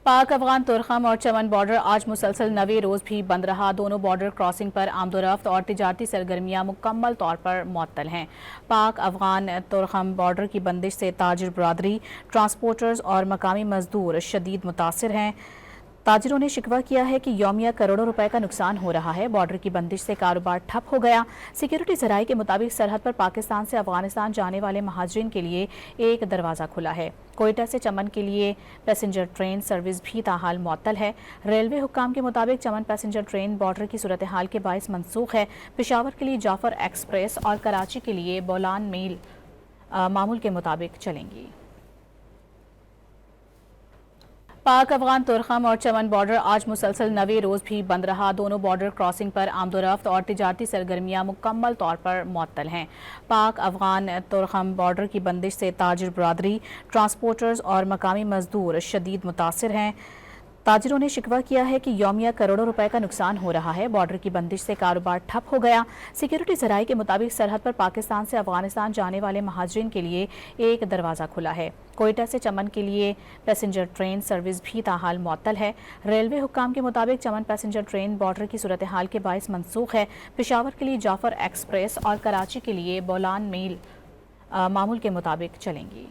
पाक अफगान तुरखम और चमन बॉर्डर आज मुसलसल 9वें रोज़ भी बंद रहा। दोनों बॉर्डर क्रॉसिंग पर आमदोरफ्त और तिजारती सरगर्मियाँ मुकम्मल तौर पर मुअत्तल हैं। पाक अफगान तुरखम बॉर्डर की बंदिश से ताजिर बरादरी, ट्रांसपोर्टर्स और मकामी मजदूर शदीद मुतासिर हैं। ताजिरों ने शिकवा किया है कि यौमिया करोड़ों रुपए का नुकसान हो रहा है। बॉर्डर की बंदिश से कारोबार ठप हो गया। सिक्योरिटी ज़राए के मुताबिक सरहद पर पाकिस्तान से अफगानिस्तान जाने वाले महाजरीन के लिए एक दरवाज़ा खुला है। कोयटा से चमन के लिए पैसेंजर ट्रेन सर्विस भी ताहाल मुअत्तल है। रेलवे हुक्काम के मुताबिक चमन पैसेंजर ट्रेन बॉर्डर की सूरत हाल के बाइस मनसूख है। पेशावर के लिए जाफर एक्सप्रेस और कराची के लिए बोलान मेल मामूल के मुताबिक चलेंगी। पाक अफगान तुरखम और चमन बॉर्डर आज मुसलसल 9वें रोज़ भी बंद रहा। दोनों बॉर्डर क्रॉसिंग पर आमदोरफ्त और तिजारती सरगर्मियाँ मुकम्मल तौर पर मुअत्तल हैं। पाक अफगान तुरखम बॉर्डर की बंदिश से ताजिर बरादरी, ट्रांसपोर्टर्स और मकामी मजदूर शदीद मुतासिर हैं। ताजिरों ने शिकवा किया है कि यौमिया करोड़ों रुपए का नुकसान हो रहा है। बॉर्डर की बंदिश से कारोबार ठप हो गया। सिक्योरिटी ज़राए के मुताबिक सरहद पर पाकिस्तान से अफगानिस्तान जाने वाले महाजरीन के लिए एक दरवाज़ा खुला है। कोयटा से चमन के लिए पैसेंजर ट्रेन सर्विस भी ताहाल मुअत्तल है। रेलवे हुक्काम के मुताबिक चमन पैसेंजर ट्रेन बॉर्डर की सूरत हाल के बाइस मनसूख है। पेशावर के लिए जाफर एक्सप्रेस और कराची के लिए बोलान मेल मामूल के मुताबिक चलेंगी।